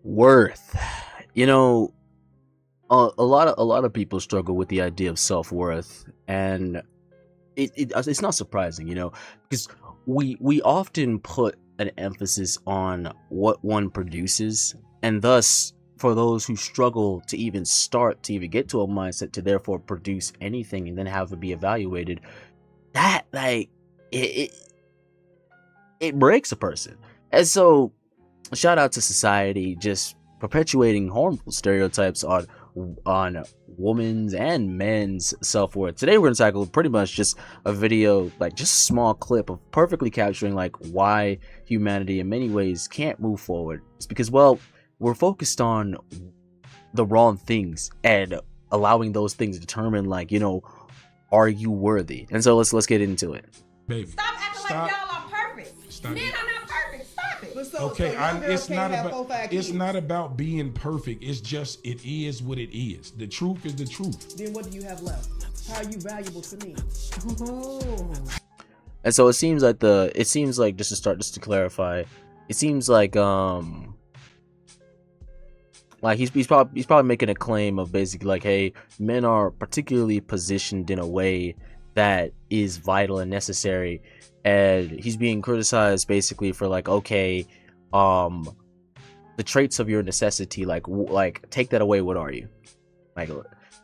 Worth. You know, a lot of people struggle with the idea of self-worth, and it's not surprising, because we often put an emphasis on what one produces, and thus for those who struggle to even start to even get to a mindset to therefore produce anything and then have it be evaluated, that like it breaks a person. And so shout out to society just perpetuating harmful stereotypes on women's and men's self-worth. Today we're gonna tackle pretty much just a video, like just a small clip of perfectly capturing like why humanity in many ways can't move forward. It's because, well, we're focused on the wrong things and allowing those things to determine, like, are you worthy? And so let's get into it. Baby, stop acting like y'all are perfect. Stop. Men are not perfect. Stop it. It's not about being perfect. It's just, it is what it is. The truth is the truth. Then what do you have left? How are you valuable to me? And so it seems like just to clarify, it seems like he's probably making a claim of basically like, hey, men are particularly positioned in a way that is vital and necessary, and he's being criticized basically for like, okay, the traits of your necessity, like take that away, what are you? Like,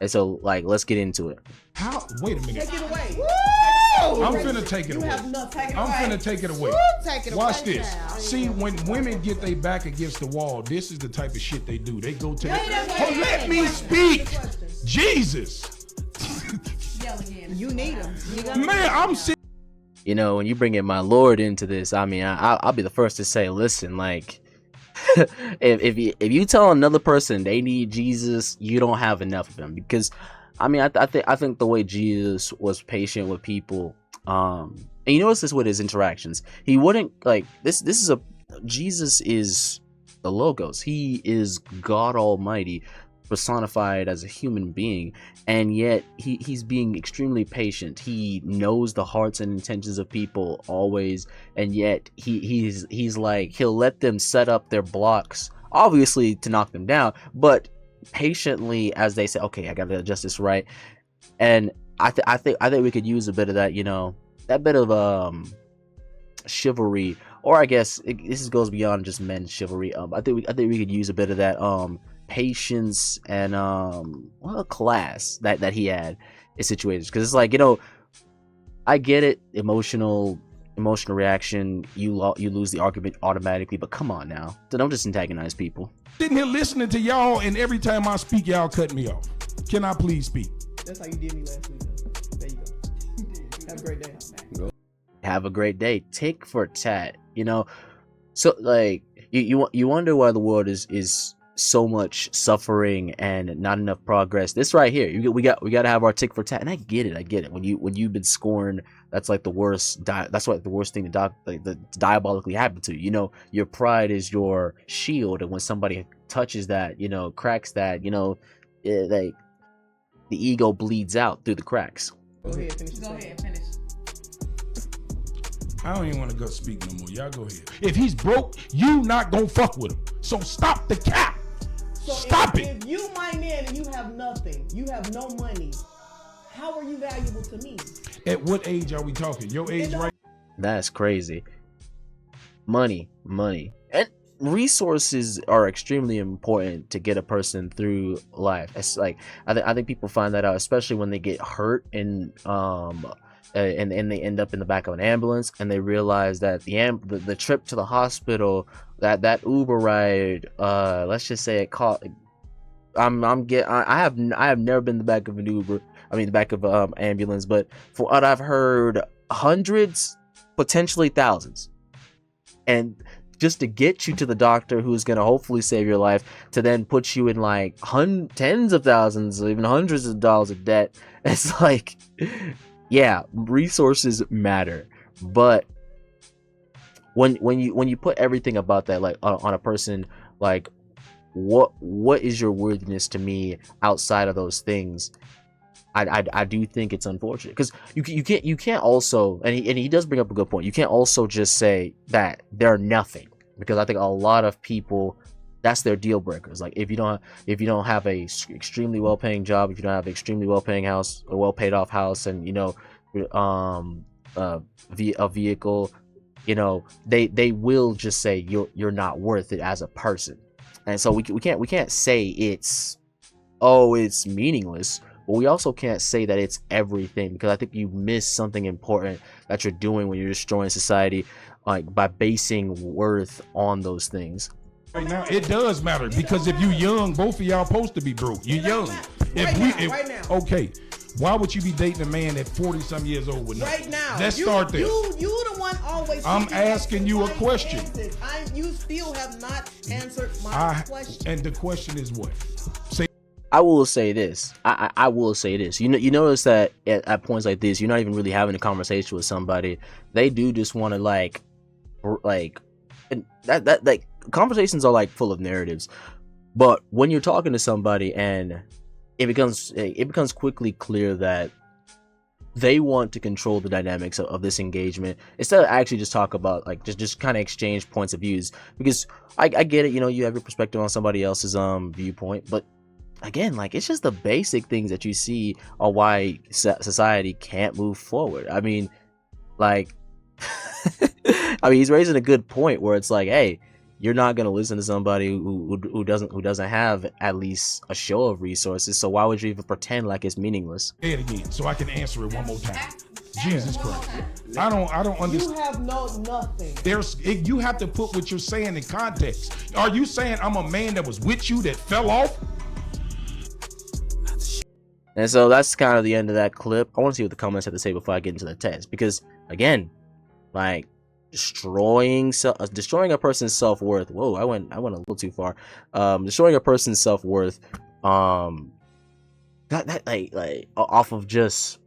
and so like let's get into it. How? Wait a minute. Take it away. I'm finna take it away. I'm finna take it away. Watch this. See, when women get their back against the wall, this is the type of shit they do. They go to let me speak. Jesus. You need them. Man, I'm serious. When you bring in my Lord into this, I mean, I'll be the first to say, listen, like, if you tell another person they need Jesus, you don't have enough of him. Because I mean, I think the way Jesus was patient with people, and you notice this with his interactions, he wouldn't like this. Jesus is the Logos. He is God Almighty personified as a human being, and yet he's being extremely patient. He knows the hearts and intentions of people always, and yet he's like, he'll let them set up their blocks, obviously to knock them down, but patiently as they say, okay, I gotta adjust this right. And I think we could use a bit of that, that bit of chivalry, or I guess this goes beyond just men's chivalry. I think we could use a bit of that patience and class that he had in situations, because it's like, I get it, emotional reaction, you lose the argument automatically, but come on now, don't just antagonize people. Sitting here listening to y'all, and every time I speak, y'all cut me off. Can I please speak? That's how you did me last week. There you go. Have a great day. Have a great day. Tick for tat. So like you wonder why the world is so much suffering and not enough progress. This right here, we got to have our tick for tat. And I get it. When you've been scorned, that's like the worst. That's like the worst thing that diabolically happened to you. Your pride is your shield, and when somebody touches that, cracks that, like the ego bleeds out through the cracks. Go ahead, finish. I don't even want to go speak no more. Y'all go ahead. If he's broke, you not gonna fuck with him. So stop the cap. So Stop it. If you my man and you have nothing, you have no money, how are you valuable to me? At what age are we talking? Your age, right? That's crazy. Money, and resources are extremely important to get a person through life. It's like I think people find that out, especially when they get hurt and they end up in the back of an ambulance, and they realize that the trip to the hospital, that Uber ride, let's just say it cost. I have never been in the back of an Uber. I mean, the back of ambulance, but for what I've heard, hundreds, potentially thousands, and just to get you to the doctor who's gonna hopefully save your life, to then put you in like tens of thousands, or even hundreds of dollars of debt. It's like, yeah, resources matter, but when you put everything about that like on a person, like what is your worthiness to me outside of those things? I do think it's unfortunate, because you can't also, and he does bring up a good point, you can't also just say that they're nothing, because I think a lot of people That's their deal breakers. Like if you don't have a extremely well paying job, if you don't have an extremely well paying house, a well paid off house, and a vehicle, they will just say you're not worth it as a person. And so we can't say it's meaningless, but we also can't say that it's everything, because I think you miss something important that you're doing when you're destroying society, like by basing worth on those things. Right now, it does matter, because if you young, both of y'all supposed to be broke. You young. Right now. Okay, why would you be dating a man at 40-some years old with nothing? Right now. Let's start there. You the one always. I'm asking you a question. You still have not answered my question. And the question is what? I will say this. I will say this. You notice that at points like this, you're not even really having a conversation with somebody. They do just want to like, and that like conversations are like full of narratives. But when you're talking to somebody and it becomes quickly clear that they want to control the dynamics of this engagement, instead of actually just talk about like just kind of exchange points of views, because I get it. You have your perspective on somebody else's viewpoint, but again, like, it's just the basic things that you see on why society can't move forward. I mean, like, he's raising a good point where it's like, hey, you're not gonna listen to somebody who doesn't have at least a show of resources. So why would you even pretend like it's meaningless? Say it again, so I can answer it one more time. Jesus Christ, I don't understand. You have nothing. You have to put what you're saying in context. Are you saying I'm a man that was with you that fell off? And so that's kind of the end of that clip. I want to see what the comments have to say before I get into the text, because again, like, destroying a person's self-worth. Whoa, I went a little too far. Destroying a person's self-worth, that like off of just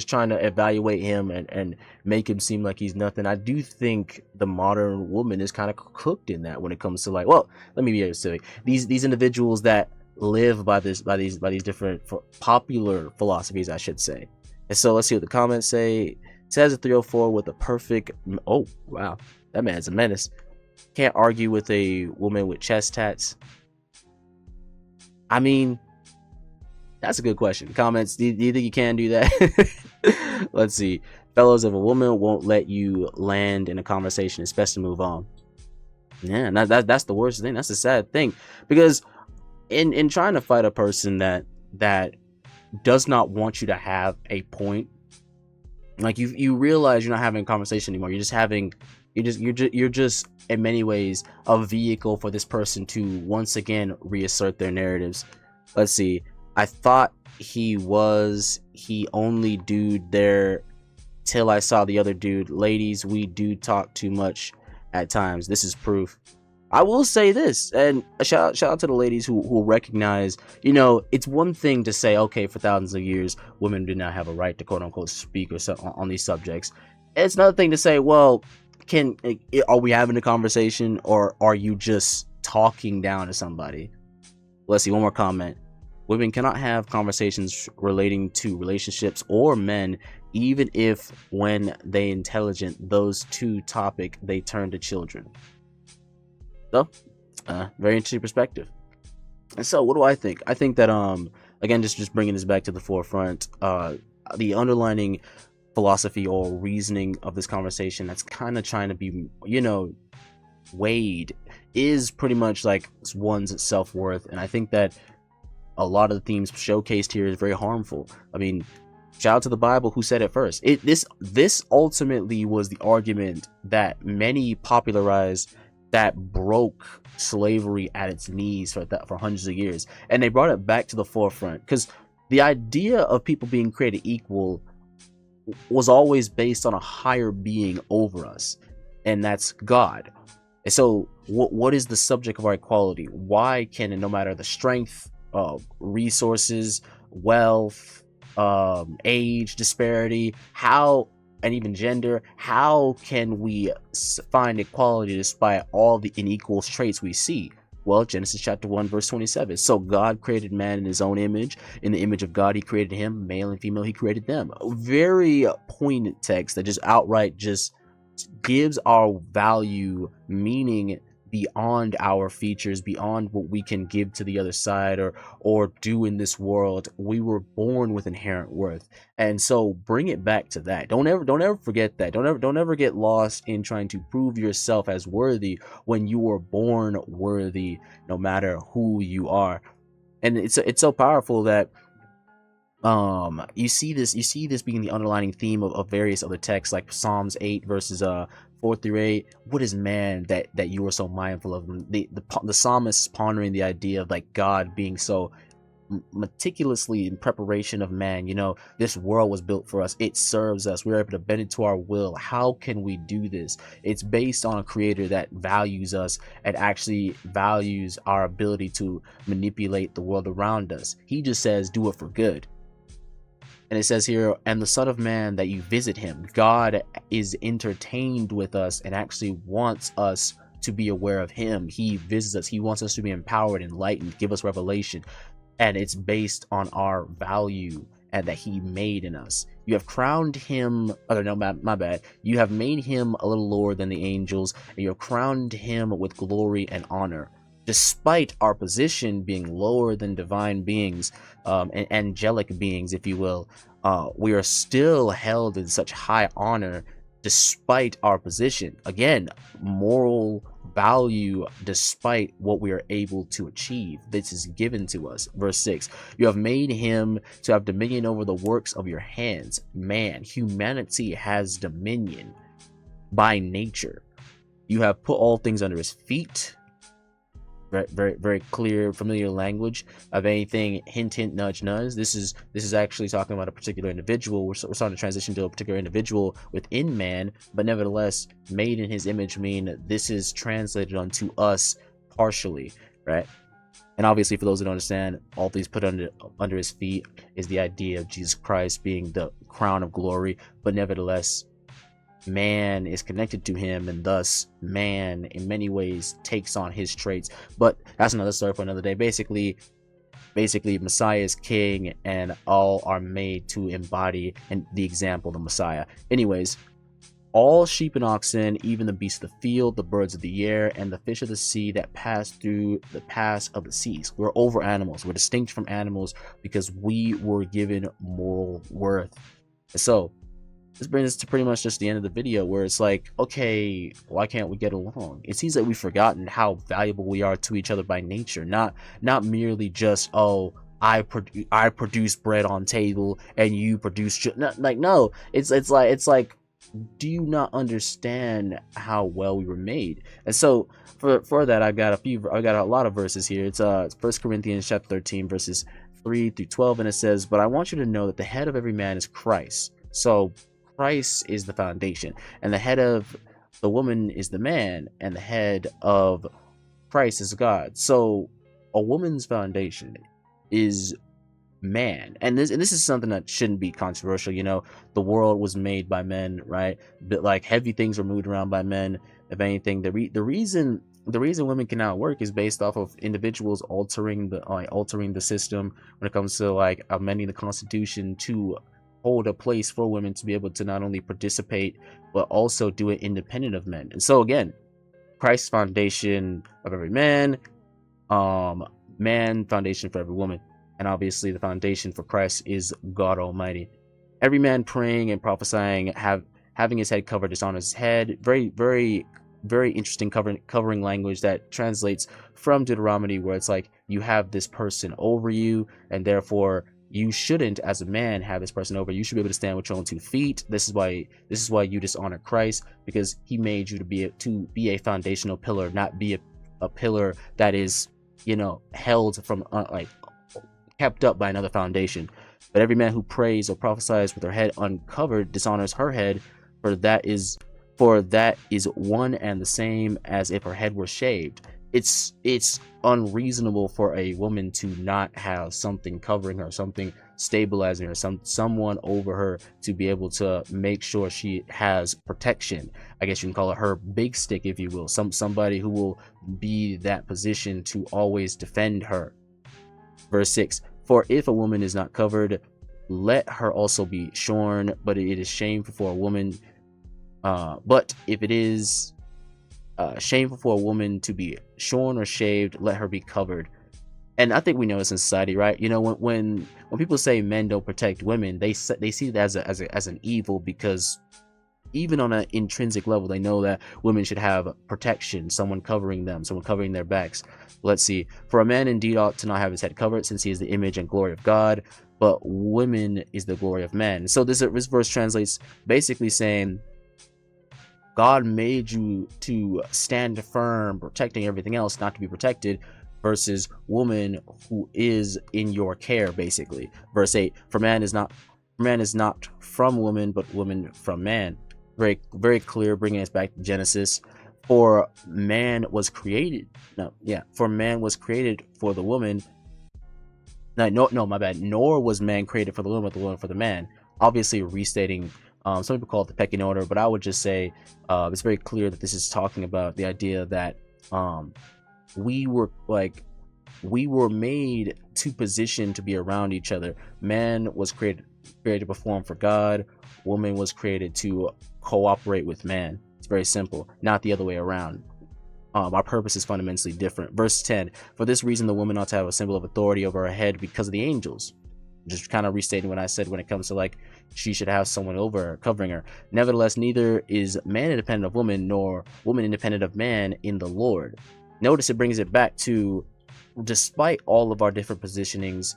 trying to evaluate him and make him seem like he's nothing. I do think the modern woman is kind of cooked in that when it comes to, like, well, let me be specific. These individuals that live by these different popular philosophies, I should say. And so let's see what the comments say. It says a 304 with a perfect. Oh wow, that man's a menace. Can't argue with a woman with chest tats. I mean, that's a good question. Comments, do you think you can do that? Let's see. Fellows, if a woman won't let you land in a conversation, it's best to move on. Yeah, that's the worst thing. That's the sad thing. Because in trying to fight a person that does not want you to have a point, like, you realize you're not having a conversation anymore. You're just in many ways a vehicle for this person to once again reassert their narratives. Let's see. I thought he only dude there till I saw the other dude. Ladies, we do talk too much at times. This is proof. I will say this, and a shout out to the ladies who recognize, it's one thing to say, okay, for thousands of years, women do not have a right to quote unquote speak on these subjects. It's another thing to say, well, are we having a conversation, or are you just talking down to somebody? Let's see, one more comment. Women cannot have conversations relating to relationships or men, even if when they intelligent, those two topic, they turn to children. So, very interesting perspective. And so, what do I think? I think that, again, just bringing this back to the forefront, the underlining philosophy or reasoning of this conversation that's kind of trying to be, weighed, is pretty much like one's self-worth. And I think that a lot of the themes showcased here is very harmful. I mean, shout out to the Bible, who said it first. This ultimately was the argument that many popularized, that broke slavery at its knees for hundreds of years, and they brought it back to the forefront, because the idea of people being created equal was always based on a higher being over us, and that's God. And so what is the subject of our equality? Why can it, no matter the strength, resources, wealth, age disparity, and even gender, how can we find equality despite all the unequal traits we see? Well, Genesis chapter 1 verse 27. So God created man in his own image. In the image of God he created him, male and female he created them. A very poignant text that just outright just gives our value meaning beyond our features, beyond what we can give to the other side or do in this world. We were born with inherent worth. And so bring it back to that. Don't ever forget that. Don't ever get lost in trying to prove yourself as worthy when you were born worthy, no matter who you are. And it's so powerful that you see this being the underlining theme of various other texts, like Psalms 8 verses 4-8. What is man that you are so mindful of him? The psalmist is pondering the idea of like God being so meticulously in preparation of man. You know, this world was built for us, it serves us, we're able to bend it to our will. How can we do this? It's based on a creator that values us and actually values our ability to manipulate the world around us. He just says do it for good. And it says here, and the Son of Man that you visit him. God is entertained with us and actually wants us to be aware of him. He visits us. He wants us to be empowered, enlightened, give us revelation. And it's based on our value and that he made in us. You have crowned him, my bad. You have made him a little lower than the angels, and you have crowned him with glory and honor. Despite our position being lower than divine beings, and angelic beings, if you will, we are still held in such high honor despite our position. Again, moral value despite what we are able to achieve. This is given to us. Verse 6, you have made him to have dominion over the works of your hands. Man, humanity has dominion by nature. You have put all things under his feet. Very clear, familiar language of anything. Hint, hint, nudge, nudge. This is actually talking about a particular individual. We're starting to transition to a particular individual within man, but nevertheless, made in his image mean this is translated onto us partially, right? And obviously, for those who don't understand, all things put under his feet is the idea of Jesus Christ being the crown of glory, but nevertheless, man is connected to him, and thus man in many ways takes on his traits. But that's another story for another day. Basically Messiah is king, and all are made to embody the example of the Messiah. Anyways, all sheep and oxen, even the beasts of the field, the birds of the air, and the fish of the sea that pass through the pass of the seas. We're over animals. We're distinct from animals because we were given moral worth. And so this brings us to pretty much just the end of the video, where it's like, okay, why can't we get along? It seems like we've forgotten how valuable we are to each other by nature, not merely just, oh, I produce bread on table and you produce no. It's like, do you not understand how well we were made? And so for that, I got a lot of verses here. It's 1 Corinthians chapter 13 verses 3-12, and it says, but I want you to know that the head of every man is Christ. So Christ is the foundation, and the head of the woman is the man, and the head of Christ is God. So a woman's foundation is man, and this is something that shouldn't be controversial. You know, the world was made by men, right? But like heavy things were moved around by men. If anything, the reason women cannot work is based off of individuals altering the system when it comes to like amending the Constitution to hold a place for women to be able to not only participate but also do it independent of men. And so again, Christ's foundation of every man, man foundation for every woman, and obviously the foundation for Christ is God Almighty. Every man praying and prophesying having his head covered dishonors his head. Very interesting covering language that translates from Deuteronomy, where it's like you have this person over you, and therefore you shouldn't, as a man, have this person over. You should be able to stand with your own 2 feet. This is why you dishonor Christ, because he made you to be a foundational pillar, not be a pillar that is, you know, held from kept up by another foundation. But every man who prays or prophesies with her head uncovered dishonors her head, for that is one and the same as if her head were shaved. It's unreasonable for a woman to not have something covering her, something stabilizing her, someone over her to be able to make sure she has protection. I guess you can call it her big stick, if you will. Somebody who will be that position to always defend her. Verse 6, for if a woman is not covered, let her also be shorn, but it is shameful for a woman But if it is shameful for a woman to be shorn or shaved, let her be covered. And I think we know this in society, right? You know, when people say men don't protect women, they see it as an evil, because even on an intrinsic level, they know that women should have protection, someone covering them, someone covering their backs. Let's see. For a man indeed ought to not have his head covered, since he is the image and glory of God, but women is the glory of man. So this verse translates basically saying, God made you to stand firm, protecting everything else, not to be protected, versus woman who is in your care, basically. Verse 8, for man is not from woman, but woman from man. Very, very clear, bringing us back to Genesis. For man was created for the woman. No, my bad. Nor was man created for the woman, but the woman for the man. Obviously restating, some people call it the pecking order, but I would just say it's very clear that this is talking about the idea that we were made to position to be around each other. Man was created to perform for God. Woman was created to cooperate with man. It's very simple, not the other way around. Our purpose is fundamentally different. Verse 10, for this reason the woman ought to have a symbol of authority over her head because of the angels. Just kind of restating what I said when it comes to like she should have someone over her, covering her. Nevertheless, neither is man independent of woman, nor woman independent of man in the Lord. Notice it brings it back to, despite all of our different positionings,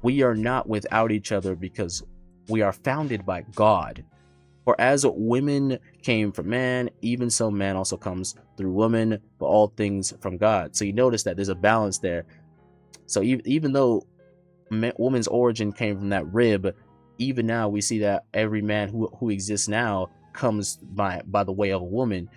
we are not without each other, because we are founded by God. For as women came from man, even so man also comes through woman, but all things from God. So you notice that there's a balance there. So even though woman's origin came from that rib, even now we see that every man who exists now comes by the way of a woman.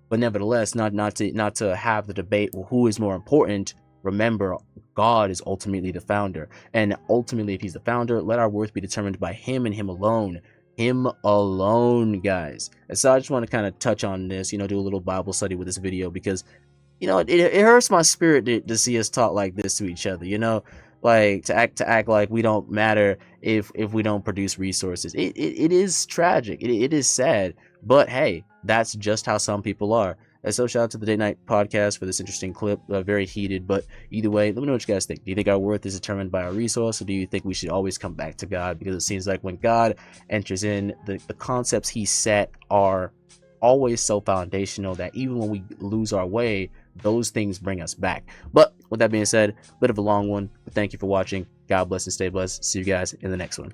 But nevertheless, not to have the debate, well, who is more important. Remember, God is ultimately the founder, and ultimately, if he's the founder, let our worth be determined by him and him alone. Him alone, guys. And so I just want to kind of touch on this, do a little Bible study with this video, because it hurts my spirit to see us talk like this to each other, like to act like we don't matter if we don't produce resources. It is tragic. It is sad, but hey, that's just how some people are. And so shout out to the Date Night podcast for this interesting clip. Very heated, but either way, let me know what you guys think. Do you think our worth is determined by our resource, or do you think we should always come back to God? Because it seems like when God enters in, the concepts he set are always so foundational that even when we lose our way, those things bring us back. But with that being said, a bit of a long one, but thank you for watching. God bless and stay blessed. See you guys in the next one.